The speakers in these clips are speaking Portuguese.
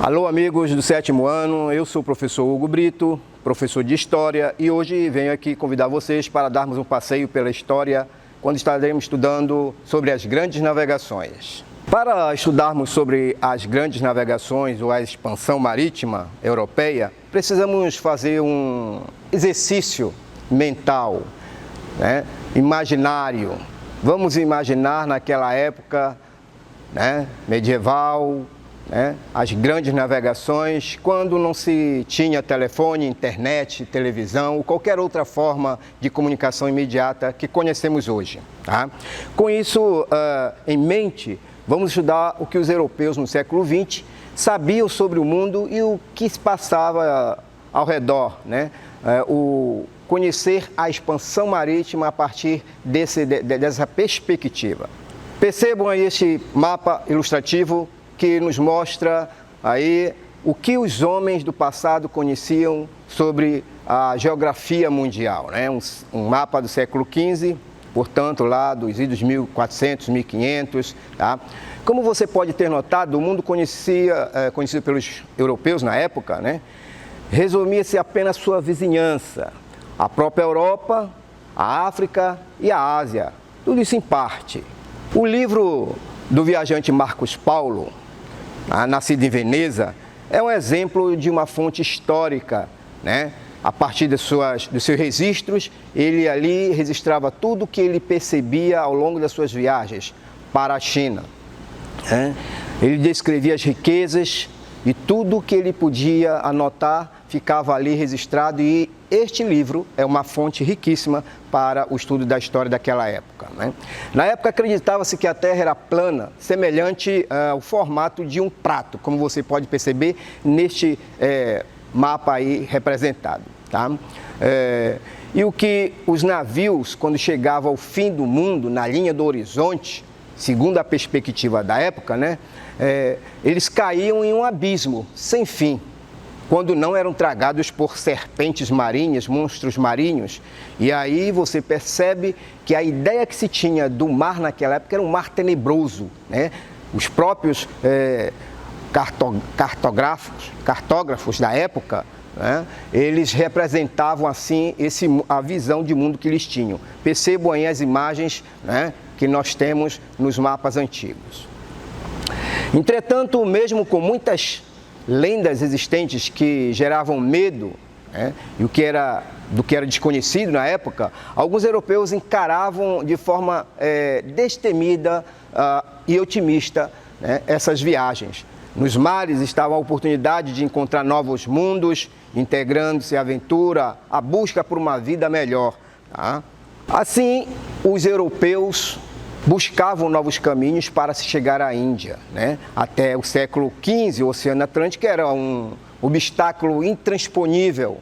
Alô, amigos do 7º ano, eu sou o professor Hugo Brito, professor de História, e hoje venho aqui convidar vocês para darmos um passeio pela história, quando estaremos estudando sobre as grandes navegações. Para estudarmos sobre as grandes navegações ou a expansão marítima europeia, precisamos fazer um exercício mental, imaginário. Vamos imaginar naquela época medieval, as grandes navegações, quando não se tinha telefone, internet, televisão ou qualquer outra forma de comunicação imediata que conhecemos hoje. Tá? Com isso em mente, vamos estudar o que os europeus no século XX sabiam sobre o mundo e o que se passava ao redor, conhecer a expansão marítima a partir dessa perspectiva. Percebam aí este mapa ilustrativo que nos mostra aí o que os homens do passado conheciam sobre a geografia mundial, um mapa do século XV, portanto lá dos idos 1400, 1500, tá? Como você pode ter notado, o mundo conhecido pelos europeus na época, resumia-se apenas sua vizinhança, a própria Europa, a África e a Ásia, tudo isso em parte. O livro do viajante Marcos Paulo, nascido em Veneza, é um exemplo de uma fonte histórica, A partir dos seus registros, ele ali registrava tudo o que ele percebia ao longo das suas viagens para a China. Ele descrevia as riquezas e tudo o que ele podia anotar ficava ali registrado, e este livro é uma fonte riquíssima para o estudo da história daquela época. Na época acreditava-se que a Terra era plana, semelhante ao formato de um prato, como você pode perceber neste mapa aí representado. Tá? E o que os navios, quando chegavam ao fim do mundo, na linha do horizonte, segundo a perspectiva da época, eles caíam em um abismo sem fim, quando não eram tragados por serpentes marinhas, monstros marinhos. E aí você percebe que a ideia que se tinha do mar naquela época era um mar tenebroso. Os próprios cartógrafos da época, eles representavam assim a visão de mundo que eles tinham. Percebam aí as imagens que nós temos nos mapas antigos. Entretanto, mesmo com muitas lendas existentes que geravam medo, e do que era desconhecido na época, alguns europeus encaravam de forma destemida e otimista essas viagens. Nos mares estava a oportunidade de encontrar novos mundos, integrando-se à aventura, a busca por uma vida melhor. Tá? Assim, os europeus buscavam novos caminhos para se chegar à Índia. Até o século XV, o Oceano Atlântico era um obstáculo intransponível,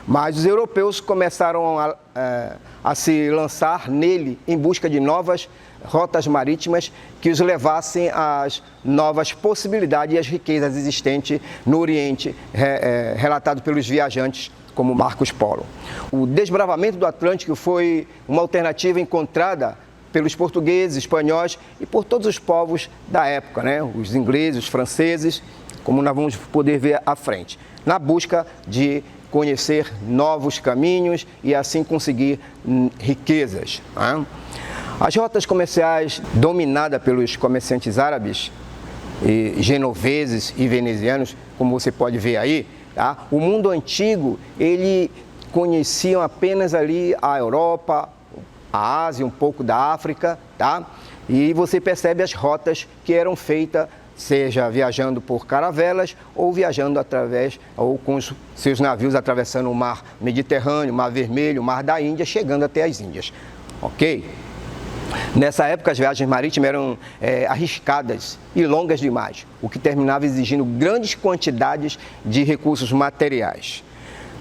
mas os europeus começaram a se lançar nele em busca de novas rotas marítimas que os levassem às novas possibilidades e às riquezas existentes no Oriente, relatado pelos viajantes como Marcos Paulo. O desbravamento do Atlântico foi uma alternativa encontrada pelos portugueses, espanhóis e por todos os povos da época, os ingleses, os franceses, como nós vamos poder ver à frente, na busca de conhecer novos caminhos e assim conseguir riquezas. As rotas comerciais dominadas pelos comerciantes árabes, e genoveses e venezianos, como você pode ver aí, tá? O mundo antigo, ele conhecia apenas ali a Europa, a Ásia, um pouco da África, tá? E você percebe as rotas que eram feitas, seja viajando por caravelas ou viajando ou com os seus navios atravessando o mar Mediterrâneo, o mar Vermelho, o mar da Índia, chegando até as Índias, ok? Nessa época as viagens marítimas eram arriscadas e longas demais, o que terminava exigindo grandes quantidades de recursos materiais.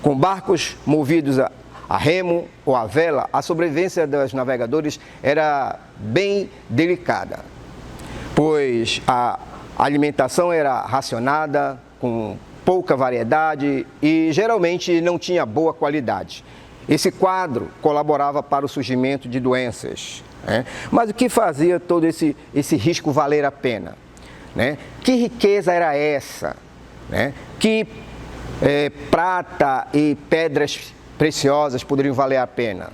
Com barcos movidos a remo ou a vela, a sobrevivência dos navegadores era bem delicada, pois a alimentação era racionada, com pouca variedade e geralmente não tinha boa qualidade. Esse quadro colaborava para o surgimento de doenças. Mas o que fazia todo esse risco valer a pena? Que riqueza era essa né, que prata e pedras preciosas poderiam valer a pena?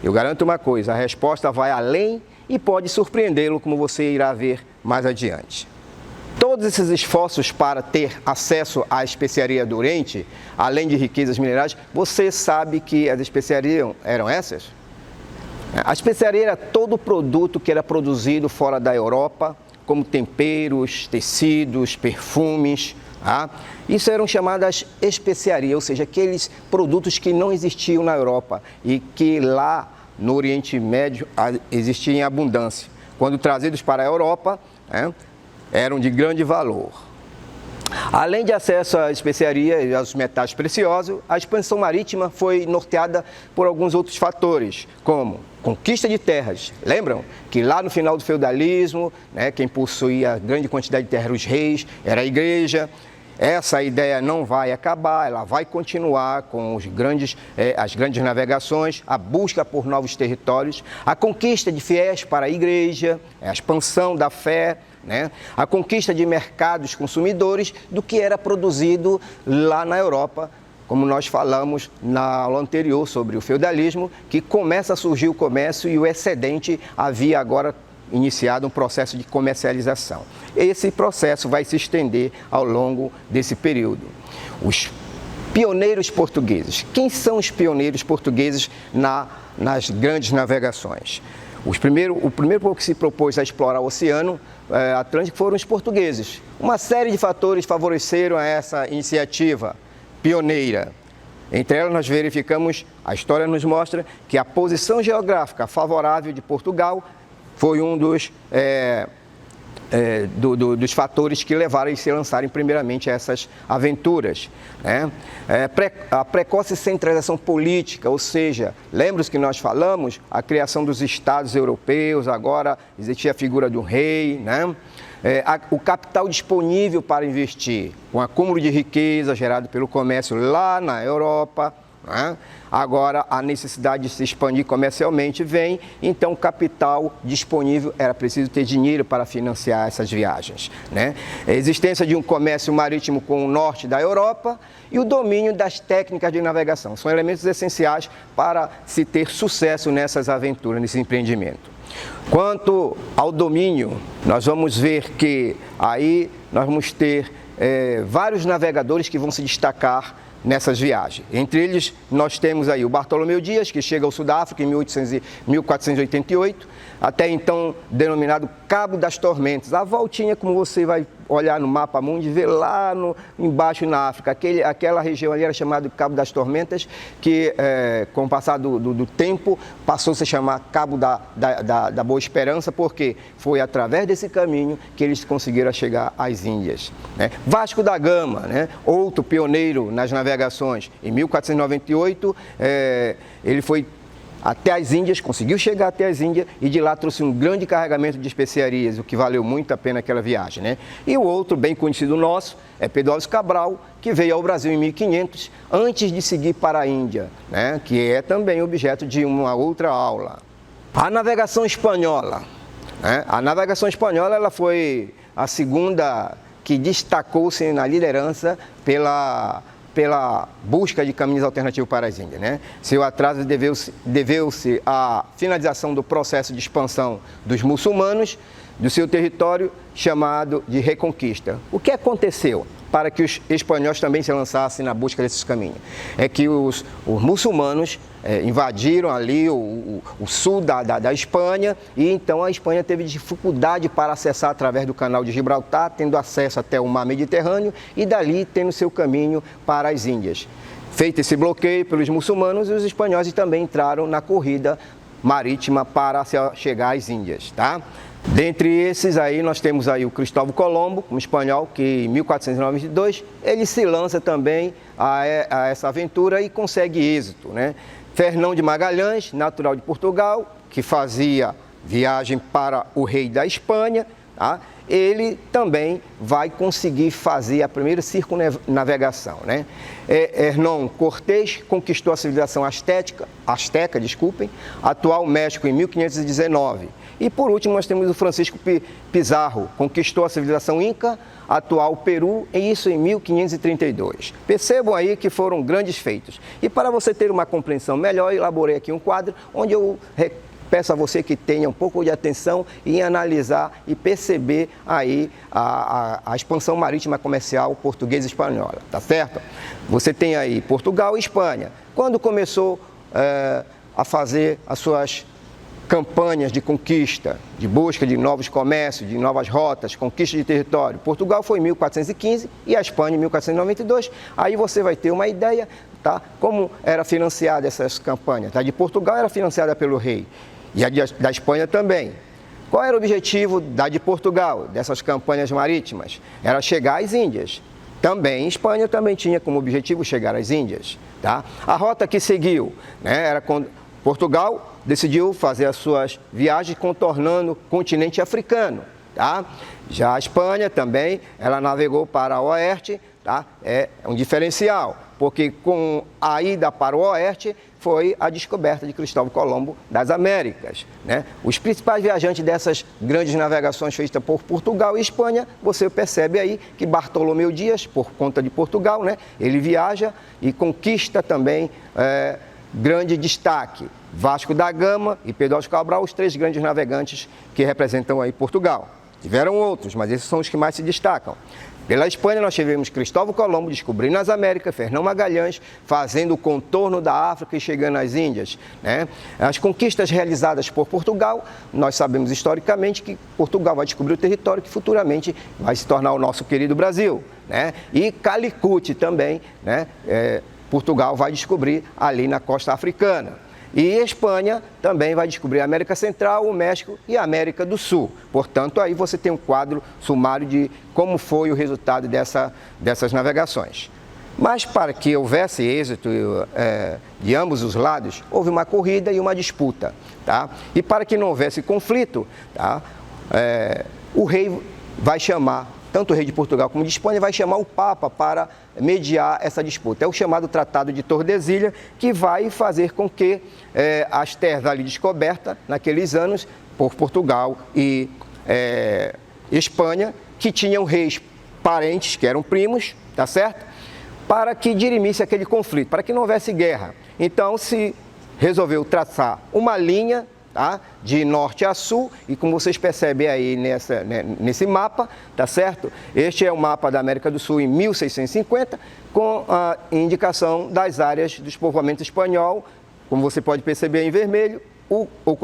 Eu garanto uma coisa, a resposta vai além e pode surpreendê-lo, como você irá ver mais adiante. Todos esses esforços para ter acesso à especiaria do Oriente, além de riquezas minerais, você sabe que as especiarias eram essas? A especiaria era todo produto que era produzido fora da Europa, como temperos, tecidos, perfumes. Tá? Isso eram chamadas especiarias, ou seja, aqueles produtos que não existiam na Europa e que lá no Oriente Médio existiam em abundância. Quando trazidos para a Europa, eram de grande valor. Além de acesso à especiaria e aos metais preciosos, a expansão marítima foi norteada por alguns outros fatores, como conquista de terras. Lembram que lá no final do feudalismo, quem possuía grande quantidade de terra eram os reis, era a igreja. Essa ideia não vai acabar, ela vai continuar com as grandes navegações, a busca por novos territórios, a conquista de fiéis para a igreja, a expansão da fé, a conquista de mercados consumidores do que era produzido lá na Europa, como nós falamos na aula anterior sobre o feudalismo, que começa a surgir o comércio e o excedente havia agora iniciado um processo de comercialização. Esse processo vai se estender ao longo desse período. Os pioneiros portugueses. Quem são os pioneiros portugueses nas grandes navegações? O primeiro povo que se propôs a explorar o Oceano Atlântico foram os portugueses. Uma série de fatores favoreceram essa iniciativa pioneira. Entre elas, nós verificamos, a história nos mostra que a posição geográfica favorável de Portugal foi um dos fatores que levaram a se lançarem primeiramente a essas aventuras. A precoce centralização política, ou seja, lembra-se que nós falamos, a criação dos estados europeus, agora existia a figura do rei, o capital disponível para investir, com acúmulo de riqueza gerado pelo comércio lá na Europa. Agora a necessidade de se expandir comercialmente vem, então o capital disponível, era preciso ter dinheiro para financiar essas viagens. A existência de um comércio marítimo com o norte da Europa e o domínio das técnicas de navegação são elementos essenciais para se ter sucesso nessas aventuras, nesse empreendimento. Quanto ao domínio, nós vamos ver que aí nós vamos ter vários navegadores que vão se destacar nessas viagens. Entre eles, nós temos aí o Bartolomeu Dias, que chega ao Sul da África em 1488, até então denominado Cabo das Tormentas. A voltinha, como você vai olhar no mapa mundi, vê lá embaixo na África, aquela região ali era chamada de Cabo das Tormentas, que com o passar do tempo passou a se chamar Cabo da Boa Esperança, porque foi através desse caminho que eles conseguiram chegar às Índias. Vasco da Gama, outro pioneiro nas navegações, em 1498, ele foi até as Índias, conseguiu chegar até as Índias e de lá trouxe um grande carregamento de especiarias, o que valeu muito a pena aquela viagem. E o outro, bem conhecido nosso, é Pedro Álvares Cabral, que veio ao Brasil em 1500, antes de seguir para a Índia, que é também objeto de uma outra aula. A navegação espanhola. A navegação espanhola ela foi a segunda que destacou-se na liderança pela busca de caminhos alternativos para as Índias. Seu atraso deveu-se à finalização do processo de expansão dos muçulmanos do seu território, chamado de Reconquista. O que aconteceu para que os espanhóis também se lançassem na busca desses caminhos? É que os muçulmanos invadiram ali o sul da Espanha e então a Espanha teve dificuldade para acessar através do canal de Gibraltar, tendo acesso até o mar Mediterrâneo e dali tendo seu caminho para as Índias. Feito esse bloqueio pelos muçulmanos, os espanhóis também entraram na corrida marítima para chegar às Índias, Dentre esses aí, nós temos aí o Cristóvão Colombo, um espanhol, que em 1492, ele se lança também a essa aventura e consegue êxito, Fernão de Magalhães, natural de Portugal, que fazia viagem para o rei da Espanha, tá? Ele também vai conseguir fazer a primeira circunnavegação, né? Hernán Cortés conquistou a civilização azteca, atual México, em 1519. E por último nós temos o Francisco Pizarro, conquistou a civilização Inca, atual Peru, e isso em 1532. Percebam aí que foram grandes feitos. E para você ter uma compreensão melhor, eu elaborei aqui um quadro onde eu peço a você que tenha um pouco de atenção em analisar e perceber aí a expansão marítima comercial portuguesa e espanhola, tá certo? Você tem aí Portugal e Espanha. Quando começou a fazer as suas campanhas de conquista, de busca de novos comércios, de novas rotas, conquista de território. Portugal foi em 1415 e a Espanha em 1492. Aí você vai ter uma ideia, tá? Como era financiada essas campanhas. A de Portugal era financiada pelo rei e a da Espanha também. Qual era o objetivo da de Portugal, dessas campanhas marítimas? Era chegar às Índias. Também, Espanha também tinha como objetivo chegar às Índias, tá? A rota que seguiu, né, era quando Portugal decidiu fazer as suas viagens contornando o continente africano, tá? Já a Espanha também, ela navegou para o oeste, tá? É um diferencial, porque com a ida para o oeste foi a descoberta de Cristóvão Colombo das Américas, né? Os principais viajantes dessas grandes navegações feitas por Portugal e Espanha, você percebe aí que Bartolomeu Dias, por conta de Portugal, né? Ele viaja e conquista também grande destaque. Vasco da Gama e Pedro Álvares Cabral, os três grandes navegantes que representam aí Portugal. Tiveram outros, mas esses são os que mais se destacam. Pela Espanha nós tivemos Cristóvão Colombo descobrindo as Américas, Fernão Magalhães fazendo o contorno da África e chegando às Índias, né? As conquistas realizadas por Portugal, nós sabemos historicamente que Portugal vai descobrir o território que futuramente vai se tornar o nosso querido Brasil, né? E Calicut também, né? Portugal vai descobrir ali na costa africana. E a Espanha também vai descobrir a América Central, o México e a América do Sul. Portanto, aí você tem um quadro sumário de como foi o resultado dessas navegações. Mas para que houvesse êxito de ambos os lados, houve uma corrida e uma disputa, tá? E para que não houvesse conflito, tá? O rei vai chamar, tanto o rei de Portugal como de Espanha, vai chamar o Papa para mediar essa disputa. É o chamado Tratado de Tordesilhas, que vai fazer com que as terras ali descobertas, naqueles anos, por Portugal e Espanha, que tinham reis parentes, que eram primos, tá certo? Para que dirimisse aquele conflito, para que não houvesse guerra. Então se resolveu traçar uma linha, tá? De norte a sul, e como vocês percebem aí nesse mapa, tá certo? Este é o mapa da América do Sul em 1650, com a indicação das áreas dos povoamentos espanhol, como você pode perceber em vermelho,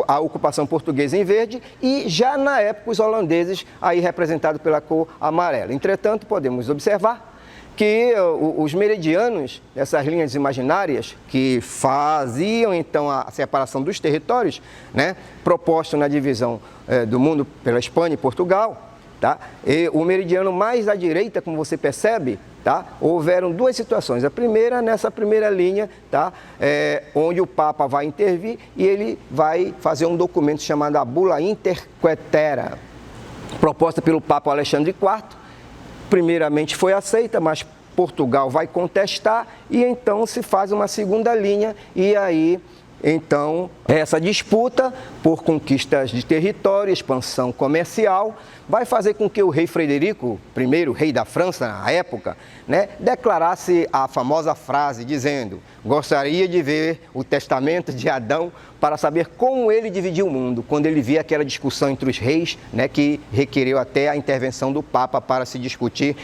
a ocupação portuguesa em verde, e já na época os holandeses aí representados pela cor amarela. Entretanto, podemos observar que os meridianos, essas linhas imaginárias que faziam então a separação dos territórios, né, proposto na divisão do mundo pela Espanha e Portugal, tá? E o meridiano mais à direita, como você percebe, tá? Houveram duas situações. A primeira, nessa primeira linha, tá? Onde o Papa vai intervir e ele vai fazer um documento chamado a Bula Interquetera, proposta pelo Papa Alexandre IV. Primeiramente foi aceita, mas Portugal vai contestar e então se faz uma segunda linha e aí então essa disputa por conquistas de território, expansão comercial, vai fazer com que o rei Frederico I, rei da França na época, né, declarasse a famosa frase dizendo: gostaria de ver o testamento de Adão para saber como ele dividiu o mundo, quando ele via aquela discussão entre os reis, né, que requeriu até a intervenção do Papa para se discutir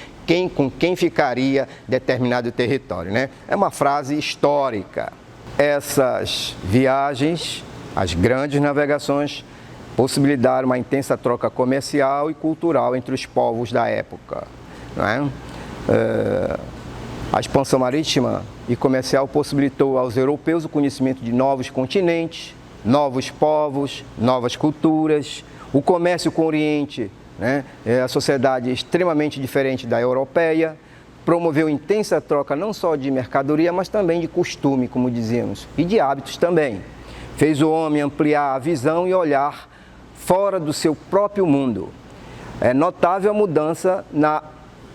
com quem ficaria determinado território, né? É uma frase histórica. Essas viagens, as grandes navegações, possibilitaram uma intensa troca comercial e cultural entre os povos da época, não é? A expansão marítima e comercial possibilitou aos europeus o conhecimento de novos continentes, novos povos, novas culturas. O comércio com o Oriente, né, é a sociedade extremamente diferente da europeia, promoveu intensa troca não só de mercadoria, mas também de costume, como dizíamos, e de hábitos também. Fez o homem ampliar a visão e olhar fora do seu próprio mundo. É notável a mudança na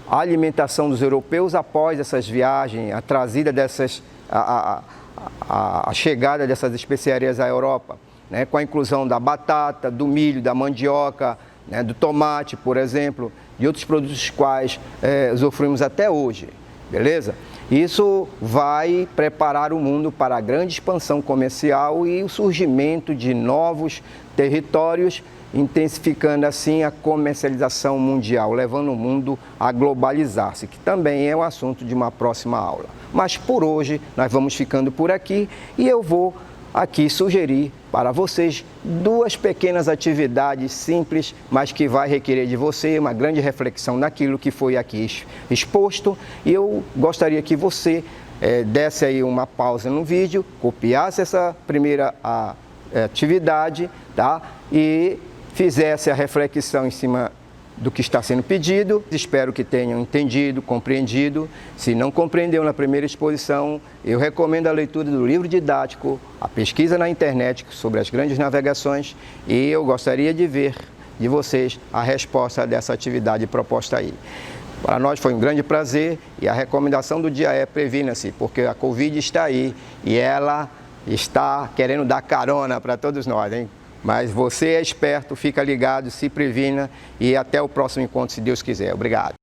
alimentação dos europeus após essas viagens, a trazida dessas, a chegada dessas especiarias à Europa, né, com a inclusão da batata, do milho, da mandioca, né, do tomate, por exemplo, de outros produtos quais usufruímos até hoje, beleza? Isso vai preparar o mundo para a grande expansão comercial e o surgimento de novos territórios, intensificando assim a comercialização mundial, levando o mundo a globalizar-se, que também é um assunto de uma próxima aula. Mas por hoje nós vamos ficando por aqui e eu vou aqui sugerir para vocês duas pequenas atividades simples, mas que vai requerer de você uma grande reflexão naquilo que foi aqui exposto. E eu gostaria que você desse aí uma pausa no vídeo, copiasse essa primeira atividade, tá? E fizesse a reflexão em cima do que está sendo pedido. Espero que tenham entendido, compreendido. Se não compreendeu na primeira exposição, eu recomendo a leitura do livro didático, a pesquisa na internet sobre as grandes navegações, e eu gostaria de ver de vocês a resposta dessa atividade proposta aí. Para nós foi um grande prazer e a recomendação do dia é previna-se, porque a Covid está aí e ela está querendo dar carona para todos nós, hein? Mas você é esperto, fica ligado, se previna e até o próximo encontro, se Deus quiser. Obrigado.